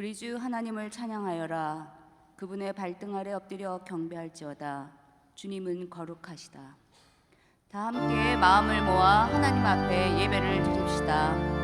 우리 주 하나님을 찬양하여라. 그분의 발등 아래 엎드려 경배할지어다. 주님은 거룩하시다. 다 함께 마음을 모아 하나님 앞에 예배를 드립시다.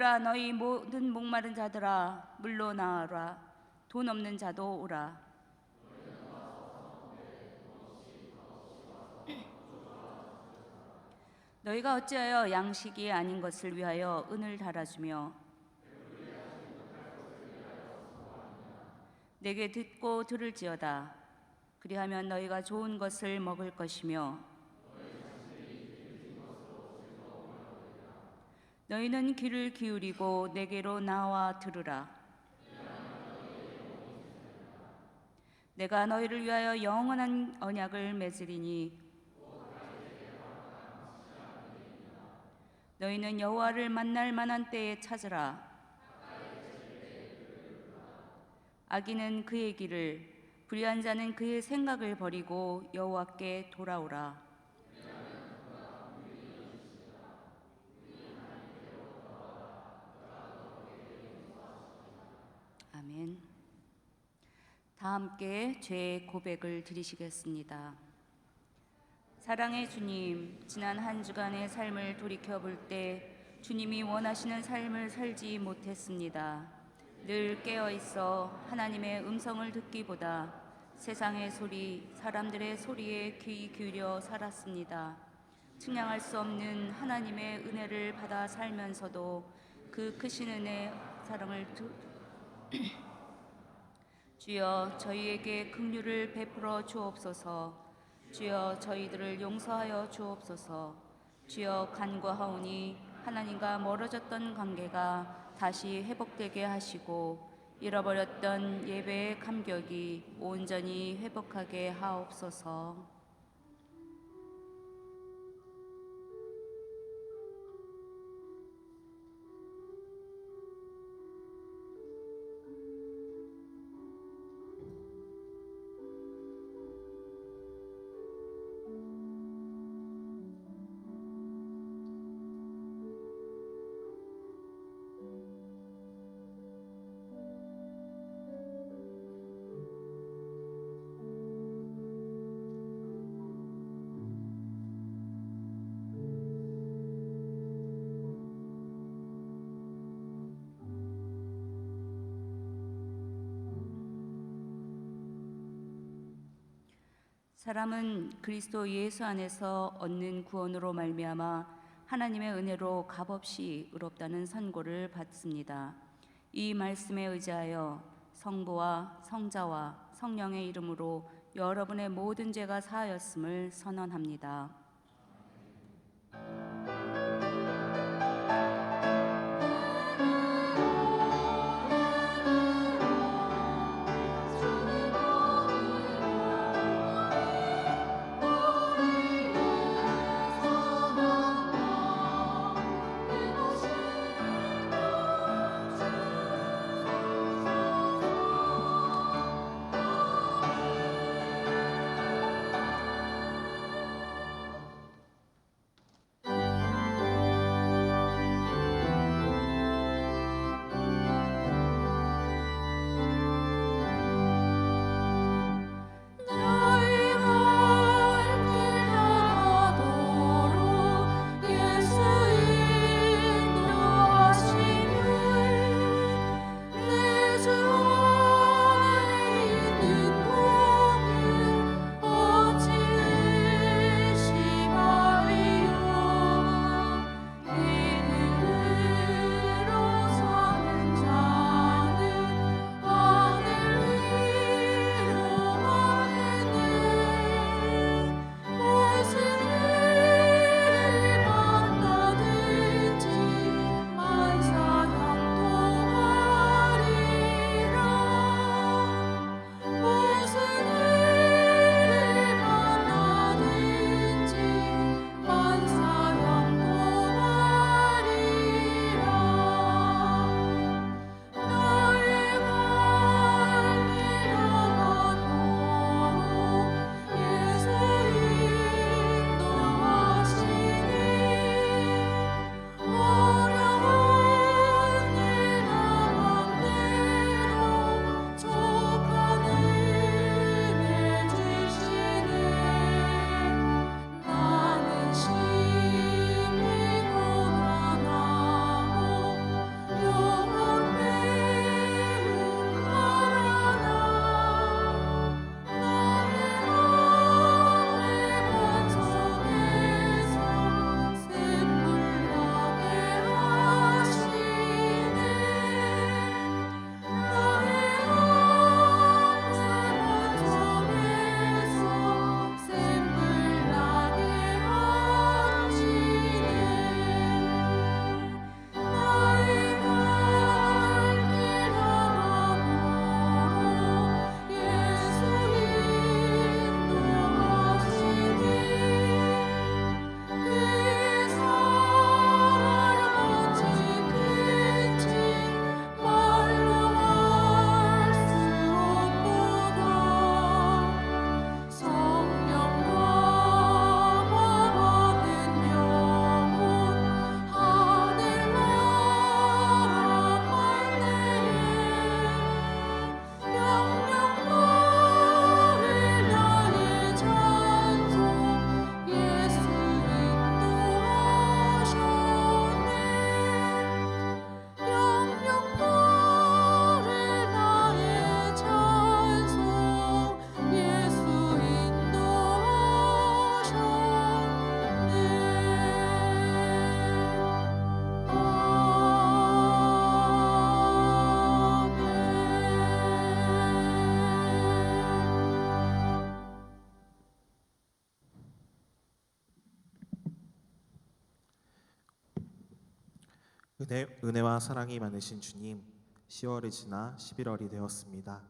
오라 너희 모든 목마른 자들아 물로 나와라. 돈 없는 자도 오라. 너희가 어찌하여 양식이 아닌 것을 위하여 은을 달아주며 내게 듣고 들을지어다. 그리하면 너희가 좋은 것을 먹을 것이며 너희는 귀를 기울이고 내게로 나와 들으라. 내가 너희를 위하여 영원한 언약을 맺으리니 너희는 여호와를 만날 만한 때에 찾으라. 악인은 그의 길을, 불의한 자는 그의 생각을 버리고 여호와께 돌아오라. 아멘. 다 함께 죄의 고백을 드리시겠습니다. 사랑의 주님, 지난 한 주간의 삶을 돌이켜 볼 때 주님이 원하시는 삶을 살지 못했습니다. 늘 깨어 있어 하나님의 음성을 듣기보다 세상의 소리, 사람들의 소리에 귀 기울여 살았습니다. 측량할 수 없는 하나님의 은혜를 받아 살면서도 그 크신 은혜, 사랑을 주여 저희에게 긍휼을 베풀어 주옵소서. 주여 저희들을 용서하여 주옵소서. 주여 간구하오니 하나님과 멀어졌던 관계가 다시 회복되게 하시고 잃어버렸던 예배의 감격이 온전히 회복하게 하옵소서. 사람은 그리스도 예수 안에서 얻는 구원으로 말미암아 하나님의 은혜로 값없이 의롭다는 선고를 받습니다. 이 말씀에 의지하여 성부와 성자와 성령의 이름으로 여러분의 모든 죄가 사하였음을 선언합니다. 은혜와 사랑이 많으신 주님, 10월이 지나 11월이 되었습니다.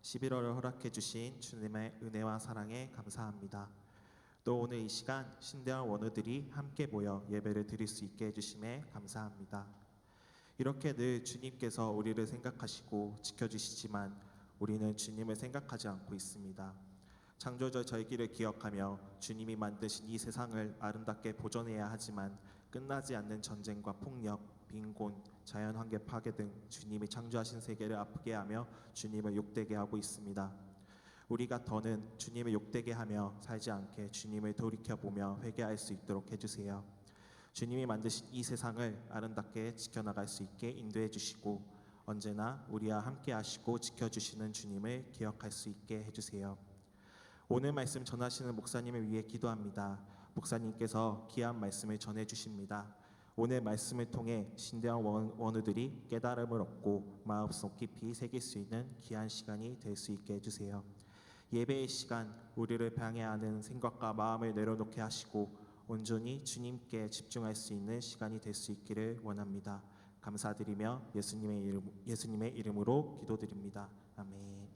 11월을 허락해 주신 주님의 은혜와 사랑에 감사합니다. 또 오늘 이 시간 신대원 원우들이 함께 모여 예배를 드릴 수 있게 해주심에 감사합니다. 이렇게 늘 주님께서 우리를 생각하시고 지켜주시지만 우리는 주님을 생각하지 않고 있습니다. 창조주 저희끼를 기억하며 주님이 만드신 이 세상을 아름답게 보존해야 하지만 끝나지 않는 전쟁과 폭력, 빈곤, 자연환경 파괴 등 주님이 창조하신 세계를 아프게 하며 주님을 욕되게 하고 있습니다. 우리가 더는 주님을 욕되게 하며 살지 않게 주님을 돌이켜보며 회개할 수 있도록 해주세요. 주님이 만드신 이 세상을 아름답게 지켜나갈 수 있게 인도해 주시고 언제나 우리와 함께 하시고 지켜주시는 주님을 기억할 수 있게 해주세요. 오늘 말씀 전하시는 목사님을 위해 기도합니다. 목사님께서 귀한 말씀을 전해 주십니다. 오늘 말씀을 통해 신대원 원우들이 깨달음을 얻고 마음속 깊이 새길 수 있는 귀한 시간이 될 수 있게 해주세요. 예배의 시간, 우리를 방해하는 생각과 마음을 내려놓게 하시고 온전히 주님께 집중할 수 있는 시간이 될 수 있기를 원합니다. 감사드리며 예수님의 이름으로 기도드립니다. 아멘.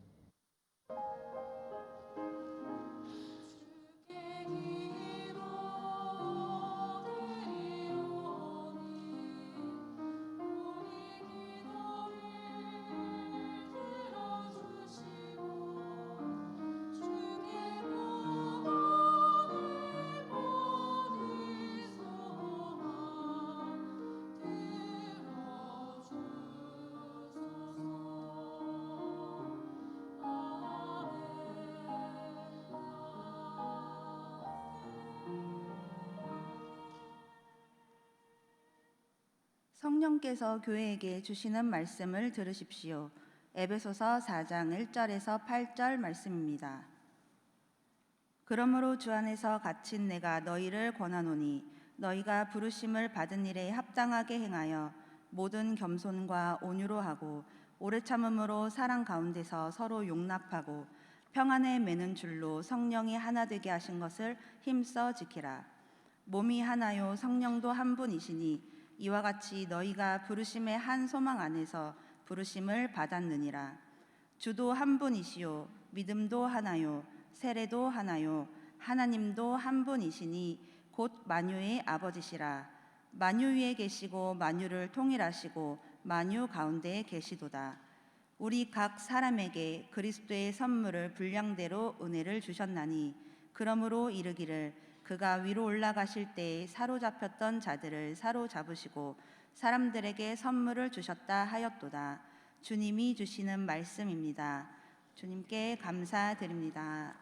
성령께서 교회에게 주시는 말씀을 들으십시오. 에베소서 4장 1절에서 8절 말씀입니다. 그러므로 주 안에서 갇힌 내가 너희를 권하노니 너희가 부르심을 받은 일에 합당하게 행하여 모든 겸손과 온유로 하고 오래 참음으로 사랑 가운데서 서로 용납하고 평안에 매는 줄로 성령이 하나 되게 하신 것을 힘써 지키라. 몸이 하나요 성령도 한 분이시니 이와 같이 너희가 부르심의 한 소망 안에서 부르심을 받았느니라. 주도 한 분이시요 믿음도 하나요 세례도 하나요 하나님도 한 분이시니 곧 만유의 아버지시라. 만유 위에 계시고 만유를 통일하시고 만유 가운데에 계시도다. 우리 각 사람에게 그리스도의 선물을 분량대로 은혜를 주셨나니 그러므로 이르기를 그가 위로 올라가실 때에 사로잡혔던 자들을 사로잡으시고 사람들에게 선물을 주셨다 하였도다. 주님이 주시는 말씀입니다. 주님께 감사드립니다.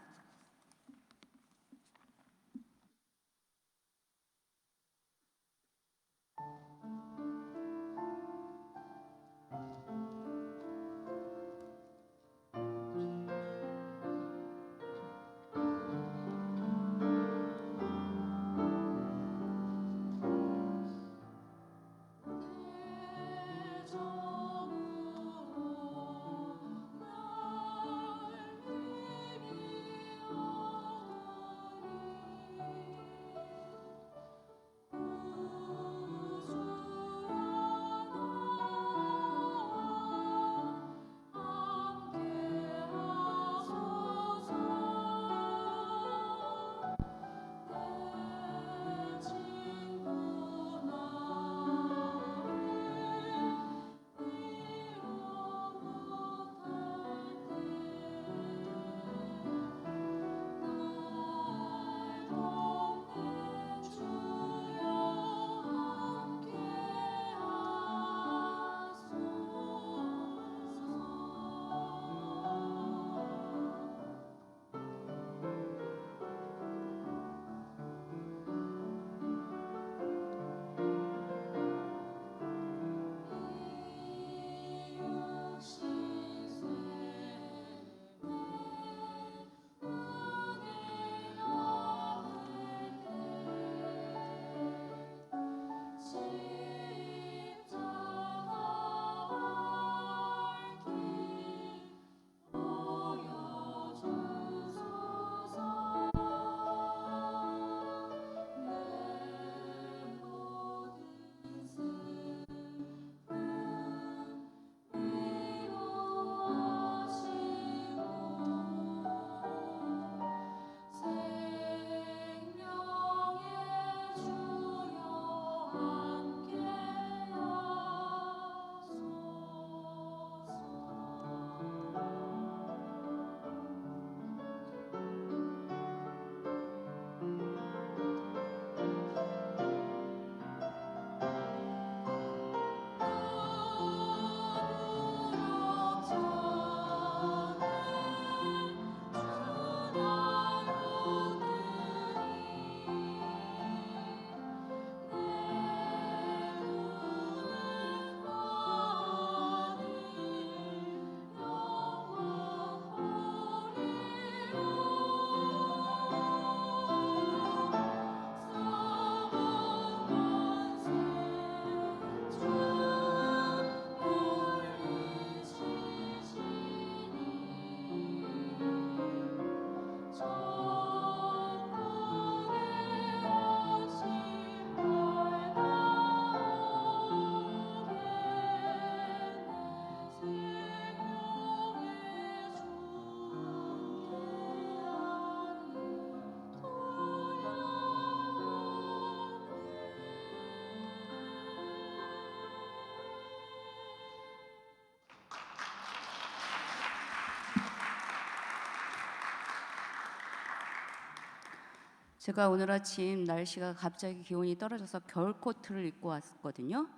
제가 오늘 아침 날씨가 갑자기 기온이 떨어져서 겨울 코트를 입고 왔거든요.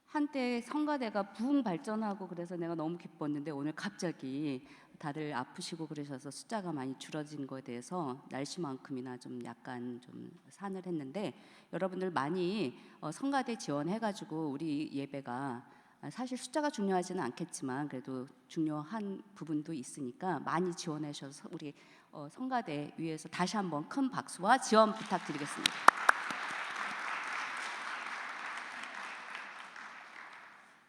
한때 성가대가 부흥 발전하고 그래서 내가 너무 기뻤는데 오늘 갑자기 다들 아프시고 그러셔서 숫자가 많이 줄어진 거에 대해서 날씨만큼이나 좀 약간 좀 산을했는데, 여러분들 많이 성가대 지원해가지고 우리 예배가 사실 숫자가 중요하지는 않겠지만 그래도 중요한 부분도 있으니까 많이 지원해 주셔서 우리 성가대 위해서 다시 한번 큰 박수와 지원 부탁드리겠습니다.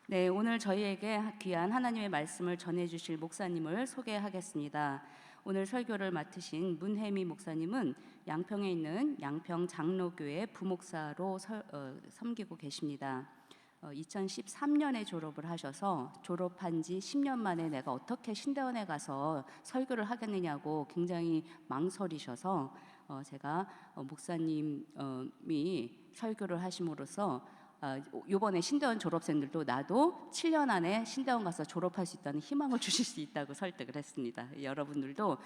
네, 오늘 저희에게 귀한 하나님의 말씀을 전해주실 목사님을 소개하겠습니다. 오늘 설교를 맡으신 문혜미 목사님은 양평에 있는 양평 장로교회 부목사로 섬기고 계십니다. 2013년에 졸업을 하셔서 졸업한 지 10년 만에 내가 어떻게 신대원에 가서 설교를 하겠느냐고 굉장히 망설이셔서 제가 목사님이 설교를 하심으로써 이번에 신대원 졸업생들도 나도 7년 안에 신대원 가서 졸업할 수 있다는 희망을 주실 수 있다고 설득을 했습니다. 여러분들도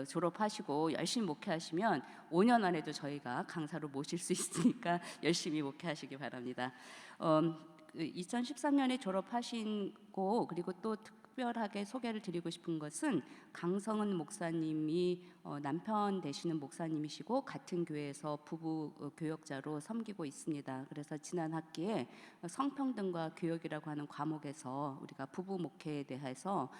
졸업하시고 열심히 목회하시면 5년 안에도 저희가 강사로 모실 수 있으니까 열심히 목회하시기 바랍니다. 2013년에 졸업하시고 그리고 또 특별하게 소개를 드리고 싶은 것은 강성은 목사님이 남편 되시는 목사님이시고 같은 교회에서 부부 교역자로 섬기고 있습니다. 그래서 지난 학기에 성평등과 교역이라고 하는 과목에서 우리가 부부 목회에 대해서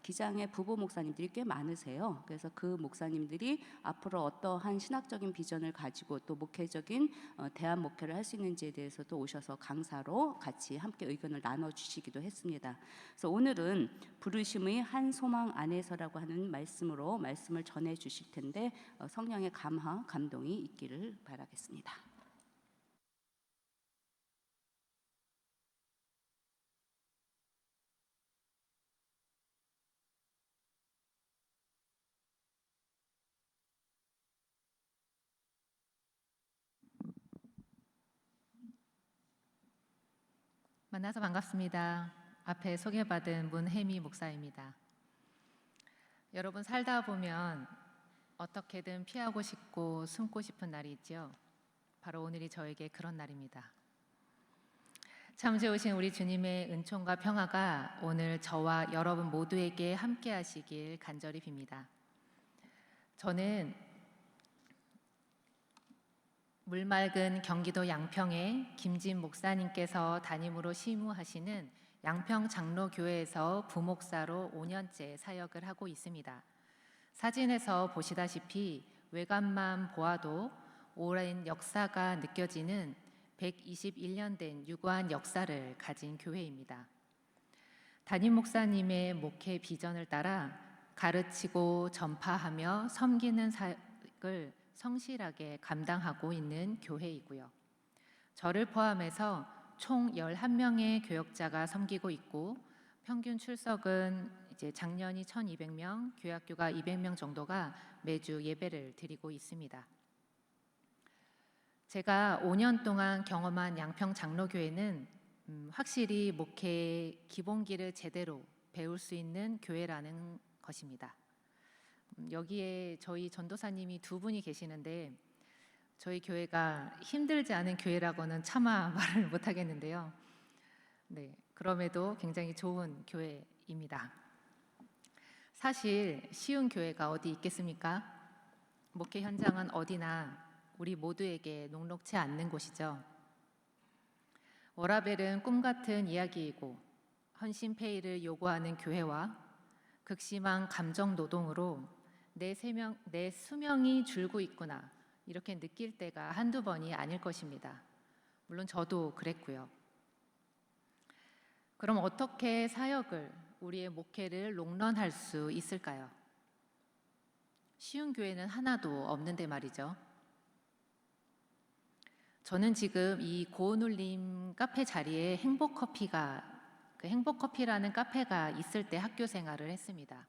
기장의 부부 목사님들이 꽤 많으세요. 그래서 그 목사님들이 앞으로 어떠한 신학적인 비전을 가지고 또 목회적인 대안 목회를 할 수 있는지에 대해서도 오셔서 강사로 같이 함께 의견을 나눠주시기도 했습니다. 그래서 오늘은 부르심의 한 소망 안에서라고 하는 말씀으로 말씀을 전해 주실 텐데 성령의 감화, 감동이 있기를 바라겠습니다. 만나서 반갑습니다. 앞에 소개받은 문혜미 목사입니다. 여러분 살다 보면 어떻게든 피하고 싶고 숨고 싶은 날이 있죠. 바로 오늘이 저에게 그런 날입니다. 참으에 오신 우리 주님의 은총과 평화가 오늘 저와 여러분 모두에게 함께 하시길 간절히 빕니다. 저는 물맑은 경기도 양평에 김진 목사님께서 담임으로 심우하시는 양평 장로교회에서 부목사로 5년째 사역을 하고 있습니다. 사진에서 보시다시피 외관만 보아도 오랜 역사가 느껴지는 121년 된 유구한 역사를 가진 교회입니다. 담임 목사님의 목회 비전을 따라 가르치고 전파하며 섬기는 사역을 성실하게 감당하고 있는 교회이고요. 저를 포함해서 총 11명의 교역자가 섬기고 있고 평균 출석은 이제 작년이 1,200명, 교학교가 200명 정도가 매주 예배를 드리고 있습니다. 제가 5년 동안 경험한 양평 장로교회는 확실히 목회 기본기를 제대로 배울 수 있는 교회라는 것입니다. 여기에 저희 전도사님이 2분이 계시는데 저희 교회가 힘들지 않은 교회라고는 차마 말을 못하겠는데요. 네, 그럼에도 굉장히 좋은 교회입니다. 사실 쉬운 교회가 어디 있겠습니까? 목회 현장은 어디나 우리 모두에게 녹록치 않는 곳이죠. 워라벨은 꿈같은 이야기이고 헌신페이를 요구하는 교회와 극심한 감정 노동으로 내 수명이 줄고 있구나 이렇게 느낄 때가 한두 번이 아닐 것입니다. 물론 저도 그랬고요. 그럼 어떻게 사역을, 우리의 목회를 롱런할 수 있을까요? 쉬운 교회는 하나도 없는데 말이죠. 저는 지금 이 고운울림 카페 자리에 행복커피라는 카페가 있을 때 학교 생활을 했습니다.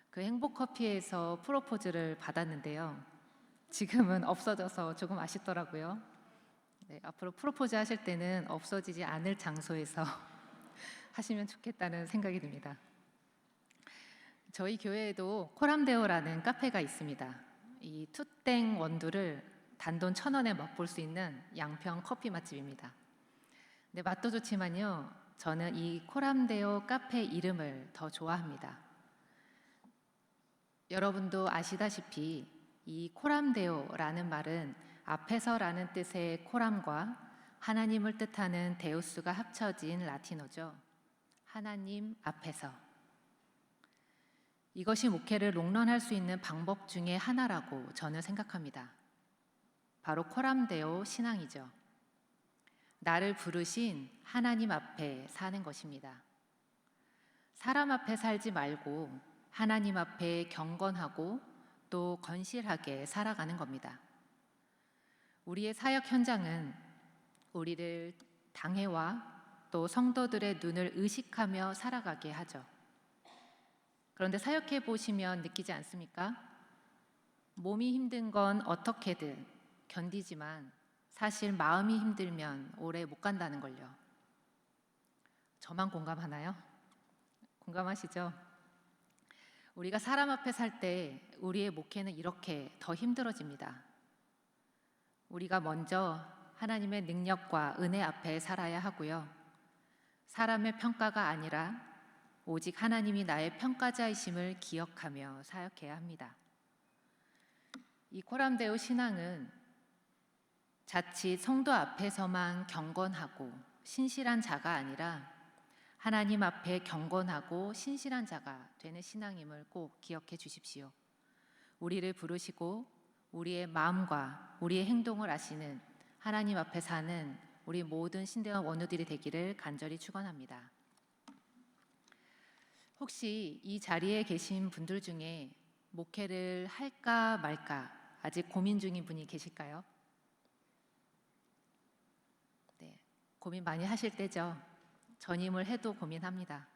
그 행복커피에서 프로포즈를 받았는데요. 지금은 없어져서 조금 아쉽더라고요. 네, 앞으로 프로포즈 하실 때는 없어지지 않을 장소에서 하시면 좋겠다는 생각이 듭니다. 저희 교회에도 코람데오라는 카페가 있습니다. 이 투땡 원두를 단돈 1,000원에 맛볼 수 있는 양평 커피 맛집입니다. 근데 맛도 좋지만요, 저는 이 코람데오 카페 이름을 더 좋아합니다. 여러분도 아시다시피 이 코람데오라는 말은 앞에서라는 뜻의 코람과 하나님을 뜻하는 데우스가 합쳐진 라틴어죠. 하나님 앞에서. 이것이 목회를 롱런할 수 있는 방법 중에 하나라고 저는 생각합니다. 바로 코람데오 신앙이죠. 나를 부르신 하나님 앞에 사는 것입니다. 사람 앞에 살지 말고 하나님 앞에 경건하고 또 건실하게 살아가는 겁니다. 우리의 사역 현장은 우리를 당회와 또 성도들의 눈을 의식하며 살아가게 하죠. 그런데 사역해 보시면 느끼지 않습니까? 몸이 힘든 건 어떻게든 견디지만 사실 마음이 힘들면 오래 못 간다는 걸요. 저만 공감하나요? 공감하시죠? 우리가 사람 앞에 살 때 우리의 목회는 이렇게 더 힘들어집니다. 우리가 먼저 하나님의 능력과 은혜 앞에 살아야 하고요. 사람의 평가가 아니라 오직 하나님이 나의 평가자이심을 기억하며 사역해야 합니다. 이 코람데오 신앙은 자칫 성도 앞에서만 경건하고 신실한 자가 아니라 하나님 앞에 경건하고 신실한 자가 되는 신앙임을 꼭 기억해 주십시오. 우리를 부르시고 우리의 마음과 우리의 행동을 아시는 하나님 앞에 사는 우리 모든 신대원 원우들이 되기를 간절히 축원합니다. 혹시 이 자리에 계신 분들 중에 목회를 할까 말까 아직 고민 중인 분이 계실까요? 네, 고민 많이 하실 때죠. 전임을 해도 고민합니다.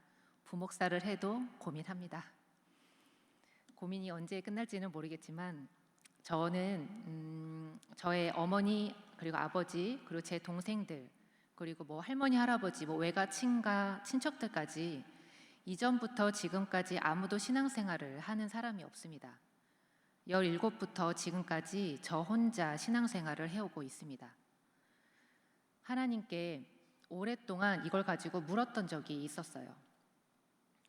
부목사를 해도 고민합니다. 고민이 언제 끝날지는 모르겠지만 저는 저의 어머니 그리고 아버지 그리고 제 동생들 그리고 뭐 할머니 할아버지 뭐 외가 친가 친척들까지 이전부터 지금까지 아무도 신앙생활을 하는 사람이 없습니다. 17부터 지금까지 저 혼자 신앙생활을 해오고 있습니다. 하나님께 오랫동안 이걸 가지고 물었던 적이 있었어요.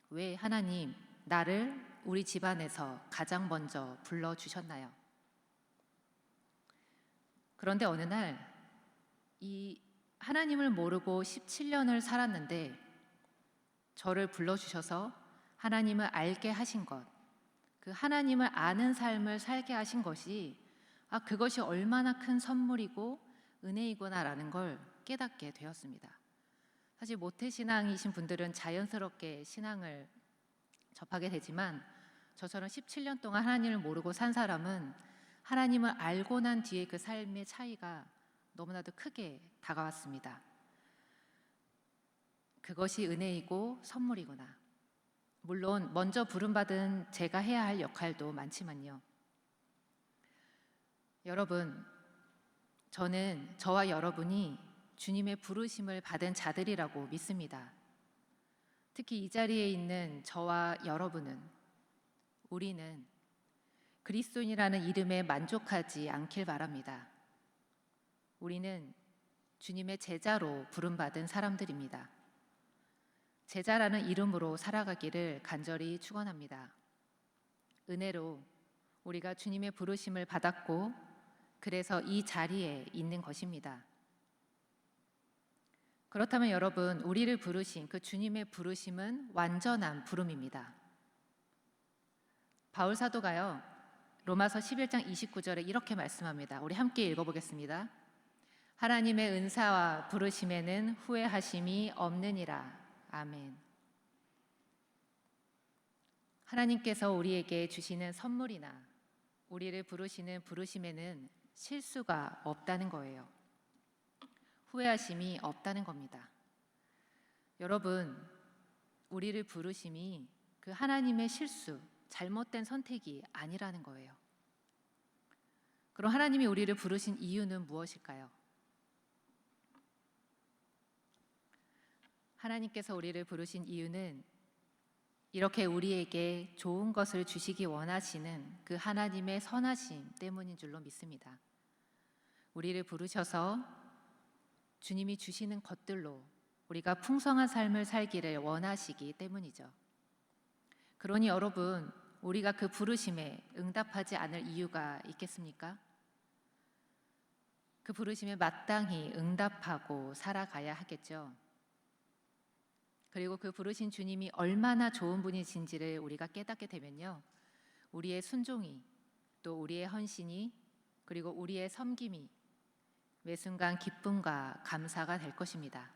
왜 하나님 나를 우리 집안에서 가장 먼저 불러주셨나요? 그런데 어느 날 이 하나님을 모르고 17년을 살았는데 저를 불러주셔서 하나님을 알게 하신 것, 그 하나님을 아는 삶을 살게 하신 것이 그것이 얼마나 큰 선물이고 은혜이구나라는 걸 깨닫게 되었습니다. 사실 모태신앙이신 분들은 자연스럽게 신앙을 접하게 되지만 저처럼 17년 동안 하나님을 모르고 산 사람은 하나님을 알고 난 뒤에 그 삶의 차이가 너무나도 크게 다가왔습니다. 그것이 은혜이고 선물이구나. 물론 먼저 부름받은 제가 해야 할 역할도 많지만요. 여러분, 저는 저와 여러분이 주님의 부르심을 받은 자들이라고 믿습니다. 특히 이 자리에 있는 저와 여러분은 우리는 그리스도인이라는 이름에 만족하지 않길 바랍니다. 우리는 주님의 제자로 부름받은 사람들입니다. 제자라는 이름으로 살아가기를 간절히 축원합니다. 은혜로 우리가 주님의 부르심을 받았고 그래서 이 자리에 있는 것입니다. 그렇다면 여러분, 우리를 부르신 그 주님의 부르심은 완전한 부름입니다. 바울 사도가요, 로마서 11장 29절에 이렇게 말씀합니다. 우리 함께 읽어보겠습니다. 하나님의 은사와 부르심에는 후회하심이 없느니라. 아멘. 하나님께서 우리에게 주시는 선물이나 우리를 부르시는 부르심에는 실수가 없다는 거예요. 후회하심이 없다는 겁니다. 여러분, 우리를 부르심이 그 하나님의 실수, 잘못된 선택이 아니라는 거예요. 그럼 하나님이 우리를 부르신 이유는 무엇일까요? 하나님께서 우리를 부르신 이유는 이렇게 우리에게 좋은 것을 주시기 원하시는 그 하나님의 선하심 때문인 줄로 믿습니다. 우리를 부르셔서 주님이 주시는 것들로 우리가 풍성한 삶을 살기를 원하시기 때문이죠. 그러니 여러분, 우리가 그 부르심에 응답하지 않을 이유가 있겠습니까? 그 부르심에 마땅히 응답하고 살아가야 하겠죠. 그리고 그 부르신 주님이 얼마나 좋은 분이신지를 우리가 깨닫게 되면요, 우리의 순종이, 또 우리의 헌신이, 그리고 우리의 섬김이 매 순간 기쁨과 감사가 될 것입니다.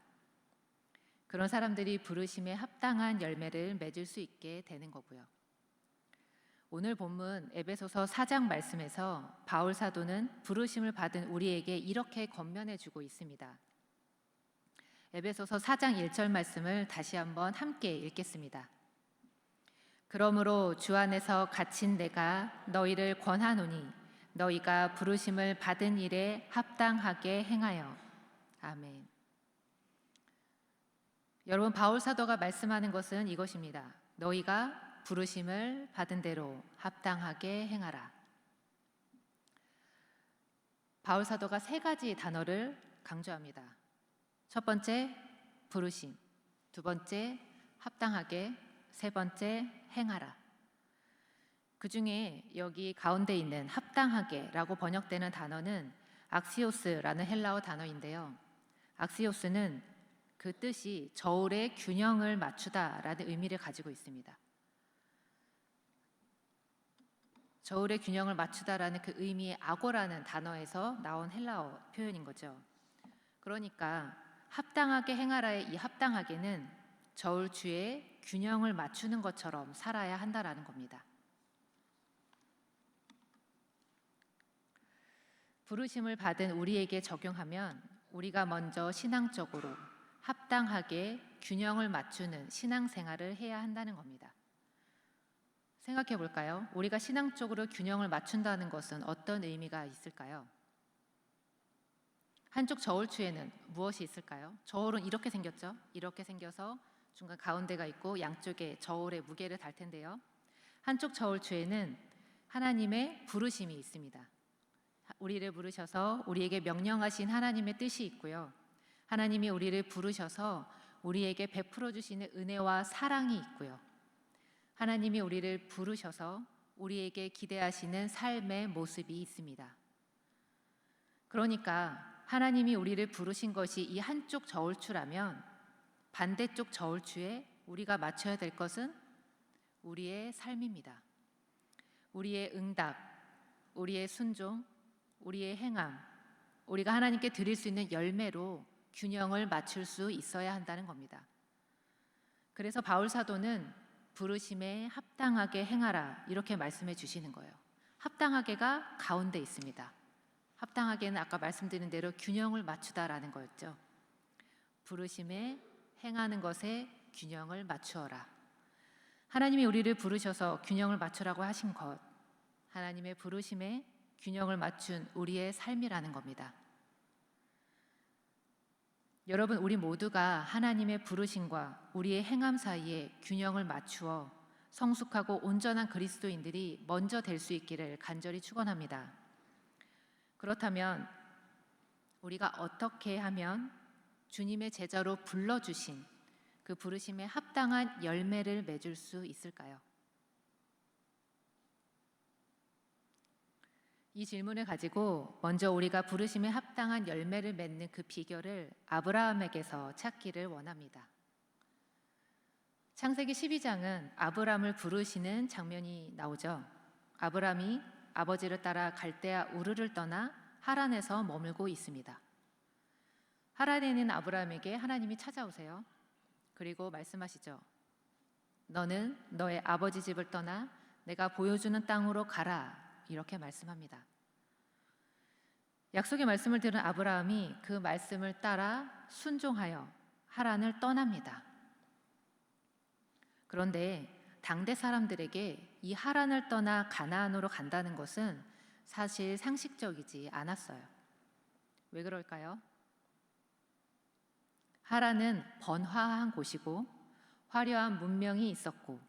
그런 사람들이 부르심에 합당한 열매를 맺을 수 있게 되는 거고요. 오늘 본문 에베소서 4장 말씀에서 바울 사도는 부르심을 받은 우리에게 이렇게 권면해 주고 있습니다. 에베소서 4장 1절 말씀을 다시 한번 함께 읽겠습니다. 그러므로 주 안에서 갇힌 내가 너희를 권하노니 너희가 부르심을 받은 일에 합당하게 행하여. 아멘. 여러분, 바울 사도가 말씀하는 것은 이것입니다. 너희가 부르심을 받은 대로 합당하게 행하라. 바울 사도가 세 가지 단어를 강조합니다. 첫 번째, 부르심. 두 번째, 합당하게. 세 번째, 행하라. 그 중에 여기 가운데 있는 합당하게라고 번역되는 단어는 악시오스라는 헬라어 단어인데요. 악시오스는 그 뜻이 저울의 균형을 맞추다라는 의미를 가지고 있습니다. 저울의 균형을 맞추다라는 그 의미의 아고라는 단어에서 나온 헬라어 표현인 거죠. 그러니까 합당하게 행하라의 이 합당하게는 저울추의 균형을 맞추는 것처럼 살아야 한다라는 겁니다. 부르심을 받은 우리에게 적용하면 우리가 먼저 신앙적으로 합당하게 균형을 맞추는 신앙생활을 해야 한다는 겁니다. 생각해 볼까요? 우리가 신앙적으로 균형을 맞춘다는 것은 어떤 의미가 있을까요? 한쪽 저울추에는 무엇이 있을까요? 저울은 이렇게 생겼죠? 이렇게 생겨서 중간 가운데가 있고 양쪽에 저울의 무게를 달 텐데요. 한쪽 저울추에는 하나님의 부르심이 있습니다. 우리를 부르셔서 우리에게 명령하신 하나님의 뜻이 있고요. 하나님이 우리를 부르셔서 우리에게 베풀어 주시는 은혜와 사랑이 있고요. 하나님이 우리를 부르셔서 우리에게 기대하시는 삶의 모습이 있습니다. 그러니까 하나님이 우리를 부르신 것이 이 한쪽 저울추라면 반대쪽 저울추에 우리가 맞춰야 될 것은 우리의 삶입니다. 우리의 응답, 우리의 순종, 우리의 행함, 우리가 하나님께 드릴 수 있는 열매로 균형을 맞출 수 있어야 한다는 겁니다. 그래서 바울 사도는 부르심에 합당하게 행하라 이렇게 말씀해 주시는 거예요. 합당하게가 가운데 있습니다. 합당하게는 아까 말씀드린 대로 균형을 맞추다라는 거였죠. 부르심에 행하는 것에 균형을 맞추어라. 하나님이 우리를 부르셔서 균형을 맞추라고 하신 것, 하나님의 부르심에 균형을 맞춘 우리의 삶이라는 겁니다. 여러분, 우리 모두가 하나님의 부르심과 우리의 행함 사이에 균형을 맞추어 성숙하고 온전한 그리스도인들이 먼저 될 수 있기를 간절히 축원합니다. 그렇다면 우리가 어떻게 하면 주님의 제자로 불러주신 그 부르심에 합당한 열매를 맺을 수 있을까요? 이 질문을 가지고 먼저 우리가 부르심에 합당한 열매를 맺는 그 비결을 아브라함에게서 찾기를 원합니다. 창세기 12장은 아브라함을 부르시는 장면이 나오죠. 아브라함이 아버지를 따라 갈대아 우르를 떠나 하란에서 머물고 있습니다. 하란에 있는 아브라함에게 하나님이 찾아오세요. 그리고 말씀하시죠. 너는 너의 아버지 집을 떠나 내가 보여주는 땅으로 가라. 이렇게 말씀합니다. 약속의 말씀을 들은 아브라함이 그 말씀을 따라 순종하여 하란을 떠납니다. 그런데 당대 사람들에게 이 하란을 떠나 가나안으로 간다는 것은 사실 상식적이지 않았어요. 왜 그럴까요? 하란은 번화한 곳이고 화려한 문명이 있었고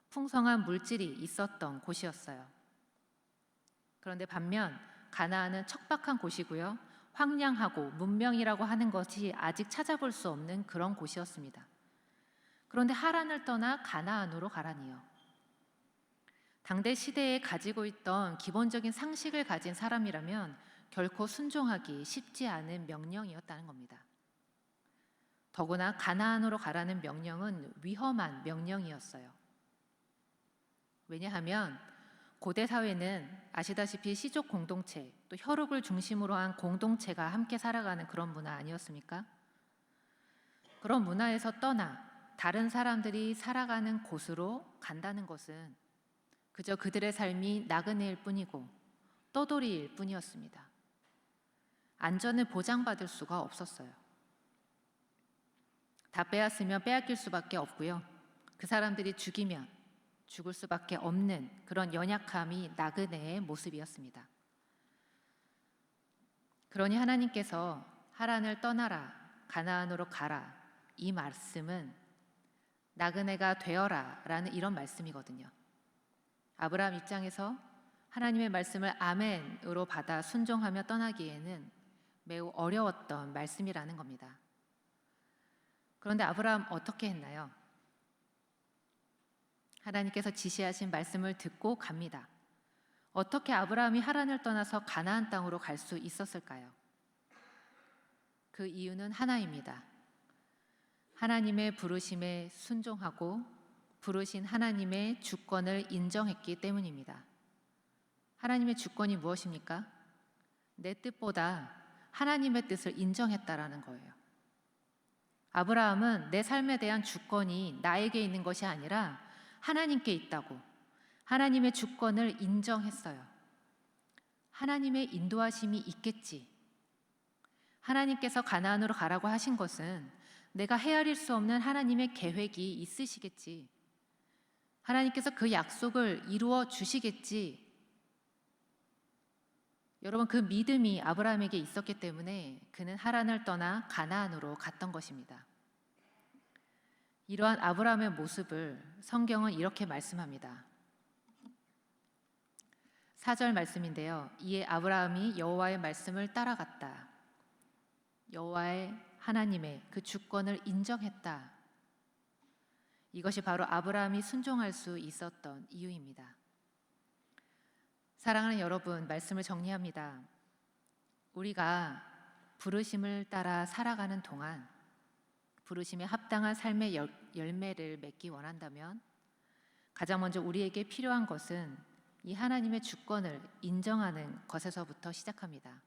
풍성한 물질이 있었던 곳이었어요. 그런데 반면 가나안은 척박한 곳이고요. 황량하고 문명이라고 하는 것이 아직 찾아볼 수 없는 그런 곳이었습니다. 그런데 하란을 떠나 가나안으로 가라니요. 당대 시대에 가지고 있던 기본적인 상식을 가진 사람이라면 결코 순종하기 쉽지 않은 명령이었다는 겁니다. 더구나 가나안으로 가라는 명령은 위험한 명령이었어요. 왜냐하면 고대 사회는 아시다시피 시족 공동체, 또 혈육을 중심으로 한 공동체가 함께 살아가는 그런 문화 아니었습니까? 그런 문화에서 떠나 다른 사람들이 살아가는 곳으로 간다는 것은 그저 그들의 삶이 나그네일 뿐이고 떠돌이일 뿐이었습니다. 안전을 보장받을 수가 없었어요. 다 빼앗으면 빼앗길 수밖에 없고요. 그 사람들이 죽이면 죽을 수밖에 없는 그런 연약함이 나그네의 모습이었습니다. 그러니 하나님께서 하란을 떠나라, 가나안으로 가라, 이 말씀은 나그네가 되어라 라는 이런 말씀이거든요. 아브라함 입장에서 하나님의 말씀을 아멘으로 받아 순종하며 떠나기에는 매우 어려웠던 말씀이라는 겁니다. 그런데 아브라함 어떻게 했나요? 하나님께서 지시하신 말씀을 듣고 갑니다. 어떻게 아브라함이 하란을 떠나서 가나안 땅으로 갈 수 있었을까요? 그 이유는 하나입니다. 하나님의 부르심에 순종하고 부르신 하나님의 주권을 인정했기 때문입니다. 하나님의 주권이 무엇입니까? 내 뜻보다 하나님의 뜻을 인정했다라는 거예요. 아브라함은 내 삶에 대한 주권이 나에게 있는 것이 아니라 하나님께 있다고 하나님의 주권을 인정했어요. 하나님의 인도하심이 있겠지. 하나님께서 가나안으로 가라고 하신 것은 내가 헤아릴 수 없는 하나님의 계획이 있으시겠지. 하나님께서 그 약속을 이루어 주시겠지. 여러분, 그 믿음이 아브라함에게 있었기 때문에 그는 하란을 떠나 가나안으로 갔던 것입니다. 이러한 아브라함의 모습을 성경은 이렇게 말씀합니다. 4절 말씀인데요. 이에 아브라함이 여호와의 말씀을 따라갔다. 여호와의 하나님의 그 주권을 인정했다. 이것이 바로 아브라함이 순종할 수 있었던 이유입니다. 사랑하는 여러분, 말씀을 정리합니다. 우리가 부르심을 따라 살아가는 동안 부르심에 합당한 삶의 열매를 맺기 원한다면 가장 먼저 우리에게 필요한 것은 이 하나님의 주권을 인정하는 것에서부터 시작합니다.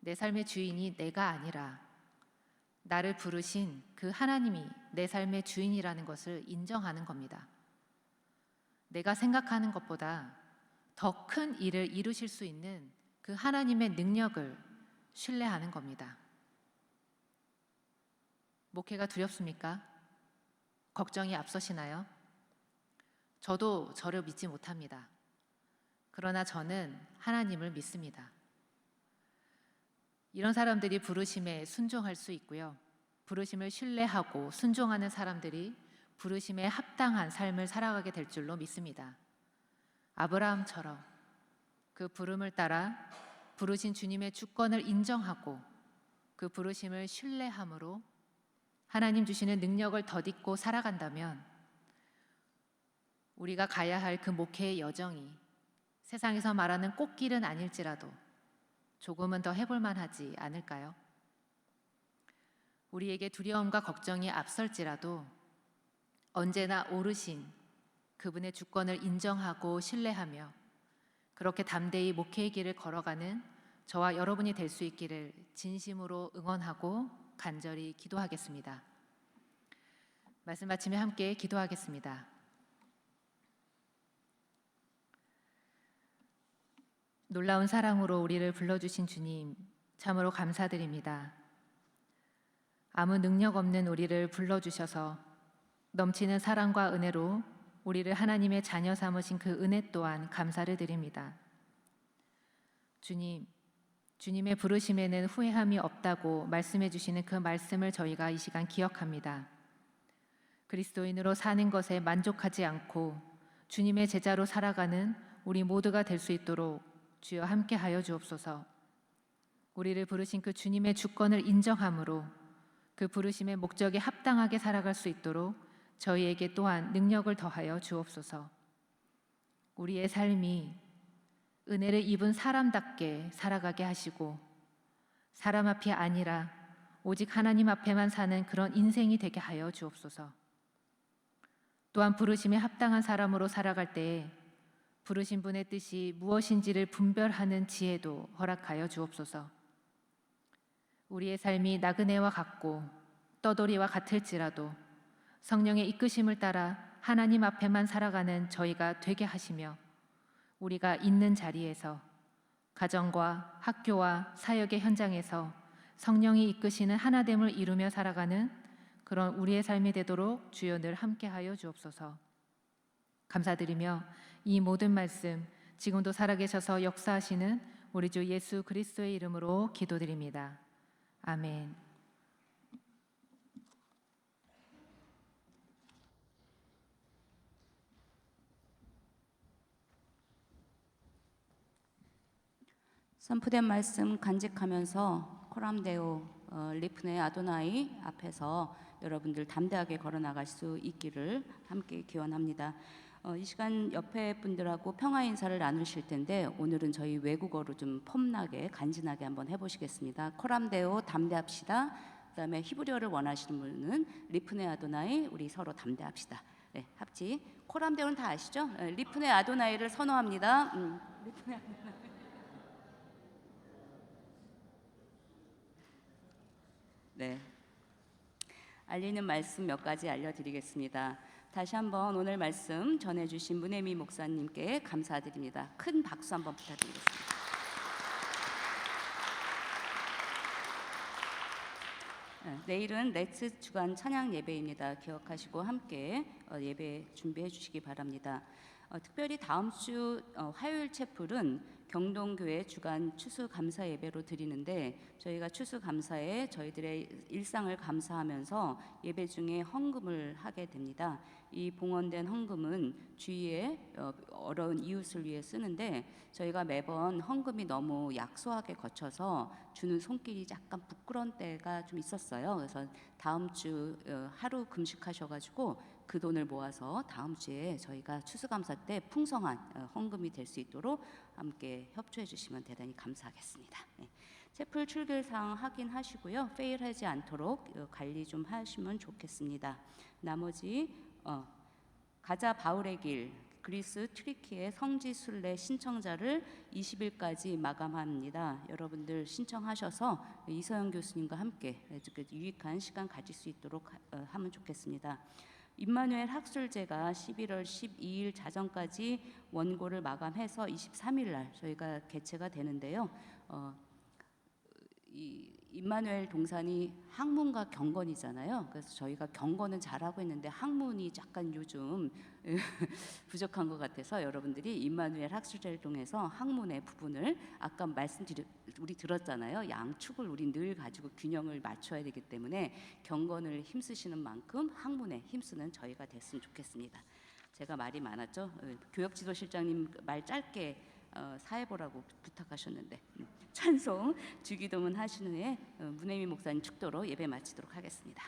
내 삶의 주인이 내가 아니라 나를 부르신 그 하나님이 내 삶의 주인이라는 것을 인정하는 겁니다. 내가 생각하는 것보다 더 큰 일을 이루실 수 있는 그 하나님의 능력을 신뢰하는 겁니다. 목회가 두렵습니까? 걱정이 앞서시나요? 저도 저를 믿지 못합니다. 그러나 저는 하나님을 믿습니다. 이런 사람들이 부르심에 순종할 수 있고요. 부르심을 신뢰하고 순종하는 사람들이 부르심에 합당한 삶을 살아가게 될 줄로 믿습니다. 아브라함처럼 그 부름을 따라 부르신 주님의 주권을 인정하고 그 부르심을 신뢰함으로 하나님 주시는 능력을 덧입고 살아간다면 우리가 가야 할 그 목회의 여정이 세상에서 말하는 꽃길은 아닐지라도 조금은 더 해볼 만하지 않을까요? 우리에게 두려움과 걱정이 앞설지라도 언제나 오르신 그분의 주권을 인정하고 신뢰하며 그렇게 담대히 목회의 길을 걸어가는 저와 여러분이 될 수 있기를 진심으로 응원하고 간절히 기도하겠습니다. 말씀 마치며 함께 기도하겠습니다. 놀라운 사랑으로 우리를 불러주신 주님, 참으로 감사드립니다. 아무 능력 없는 우리를 불러주셔서 넘치는 사랑과 은혜로 우리를 하나님의 자녀 삼으신 그 은혜 또한 감사를 드립니다. 주님, 주님의 부르심에는 후회함이 없다고 말씀해 주시는 그 말씀을 저희가 이 시간 기억합니다. 그리스도인으로 사는 것에 만족하지 않고 주님의 제자로 살아가는 우리 모두가 될 수 있도록 주여 함께하여 주옵소서. 우리를 부르신 그 주님의 주권을 인정함으로 그 부르심의 목적에 합당하게 살아갈 수 있도록 저희에게 또한 능력을 더하여 주옵소서. 우리의 삶이 은혜를 입은 사람답게 살아가게 하시고 사람 앞이 아니라 오직 하나님 앞에만 사는 그런 인생이 되게 하여 주옵소서. 또한 부르심에 합당한 사람으로 살아갈 때에 부르신 분의 뜻이 무엇인지를 분별하는 지혜도 허락하여 주옵소서. 우리의 삶이 나그네와 같고 떠돌이와 같을지라도 성령의 이끄심을 따라 하나님 앞에만 살아가는 저희가 되게 하시며 우리가 있는 자리에서 가정과 학교와 사역의 현장에서 성령이 이끄시는 하나됨을 이루며 살아가는 그런 우리의 삶이 되도록 주여 늘 함께하여 주옵소서. 감사드리며 이 모든 말씀 지금도 살아계셔서 역사하시는 우리 주 예수 그리스도의 이름으로 기도드립니다. 아멘. 선포된 말씀 간직하면서 코람데오 리프네 아도나이 앞에서 여러분들 담대하게 걸어 나갈 수 있기를 함께 기원합니다. 이 시간 옆에 분들하고 평화 인사를 나누실 텐데 오늘은 저희 외국어로 좀 폼나게 간지나게 한번 해보시겠습니다. 코람데오 담대합시다. 그다음에 히브리어를 원하시는 분은 리프네 아도나이 우리 서로 담대합시다. 네, 합지. 코람데오는 다 아시죠? 리프네 아도나이를 선호합니다. 리프네 아도나이. 네, 알리는 말씀 몇 가지 알려드리겠습니다. 다시 한번 오늘 말씀 전해주신 문혜미 목사님께 감사드립니다. 큰 박수 한번 부탁드리겠습니다. 내일은 렛츠 주간 찬양 예배입니다. 기억하시고 함께 예배 준비해 주시기 바랍니다. 특별히 다음 주 화요일 채플은 경동교회 주간 추수감사 예배로 드리는데 저희가 추수감사에 저희들의 일상을 감사하면서 예배 중에 헌금을 하게 됩니다. 이 봉헌된 헌금은 주위에 어려운 이웃을 위해 쓰는데 저희가 매번 헌금이 너무 약소하게 거쳐서 주는 손길이 약간 부끄러운 때가 좀 있었어요. 그래서 다음 주 하루 금식하셔가지고 그 돈을 모아서 다음 주에 저희가 추수감사 때 풍성한 헌금이 될 수 있도록 함께 협조해 주시면 대단히 감사하겠습니다. 네. 채플 출결사항 확인하시고요. 페일하지 않도록 관리 좀 하시면 좋겠습니다. 나머지 가자 바울의 길 그리스 트리키의 성지 순례 신청자를 20일까지 마감합니다. 여러분들 신청하셔서 이서영 교수님과 함께 유익한 시간 가질 수 있도록 하면 좋겠습니다. 임마누엘 학술제가 11월 12일 자정까지 원고를 마감해서 23일 날 저희가 개최가 되는데요. 이 임마누엘 동산이 학문과 경건이잖아요. 그래서 저희가 경건은 잘하고 있는데 학문이 약간 요즘 부족한 것 같아서 여러분들이 임마누엘 학술제를 통해서 학문의 부분을 아까 우리 들었잖아요. 양축을 우리 늘 가지고 균형을 맞춰야 되기 때문에 경건을 힘쓰시는 만큼 학문에 힘쓰는 저희가 됐으면 좋겠습니다. 제가 말이 많았죠. 교역지도실장님 말 짧게 사회보라고 부탁하셨는데 찬송 주기도문 하신 후에 문혜미 목사님 축도로 예배 마치도록 하겠습니다.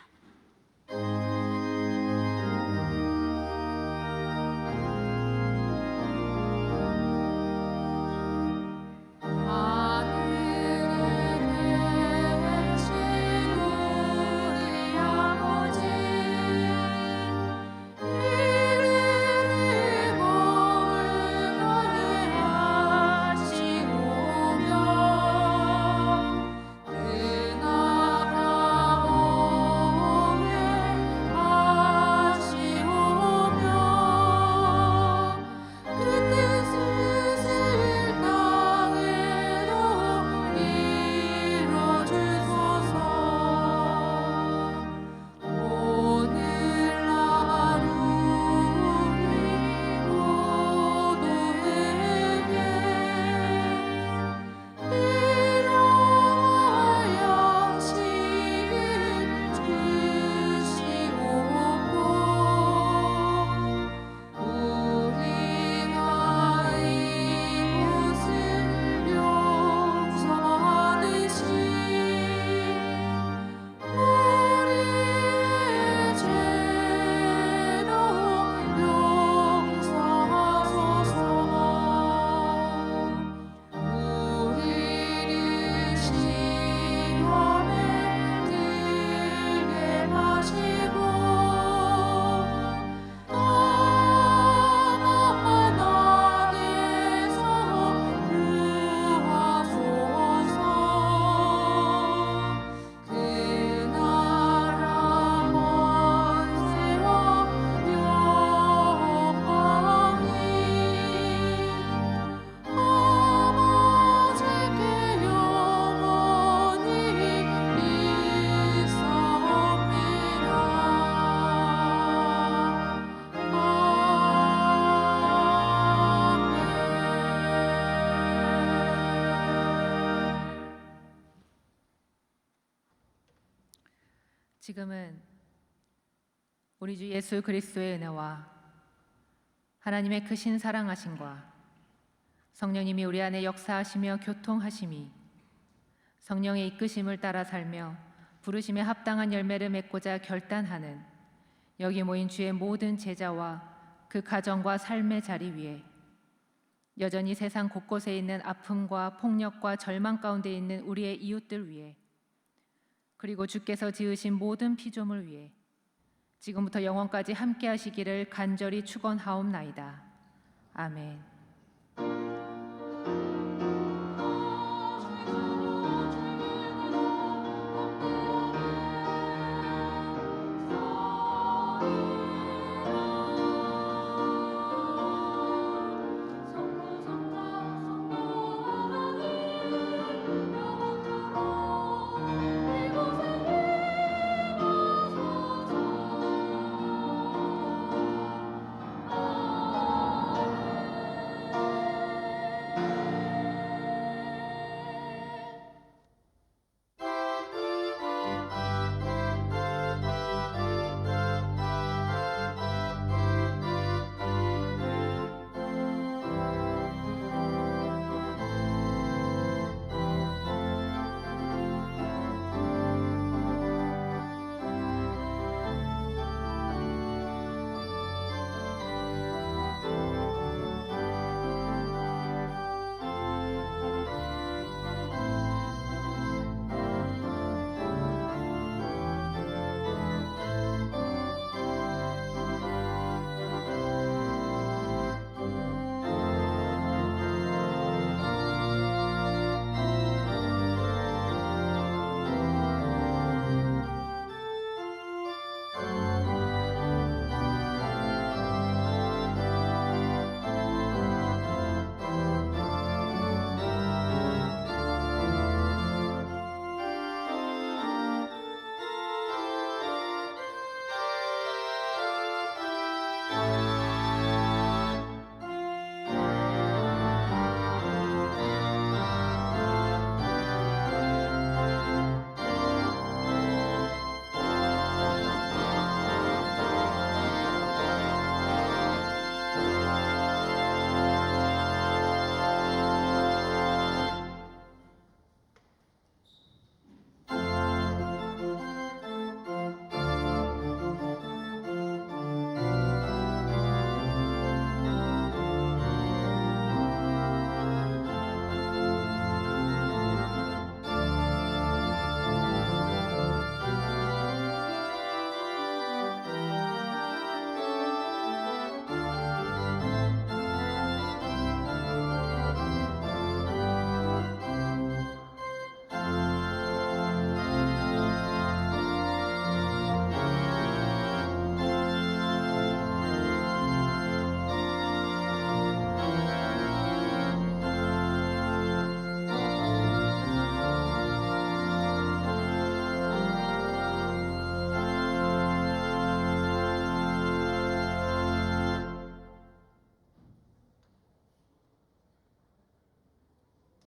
지금은 우리 주 예수 그리스도의 은혜와 하나님의 크신 사랑하심과 성령님이 우리 안에 역사하시며 교통하심이 성령의 이끄심을 따라 살며 부르심에 합당한 열매를 맺고자 결단하는 여기 모인 주의 모든 제자와 그 가정과 삶의 자리 위에 여전히 세상 곳곳에 있는 아픔과 폭력과 절망 가운데 있는 우리의 이웃들 위에 그리고 주께서 지으신 모든 피조물 위에 지금부터 영원까지 함께 하시기를 간절히 축원하옵나이다. 아멘.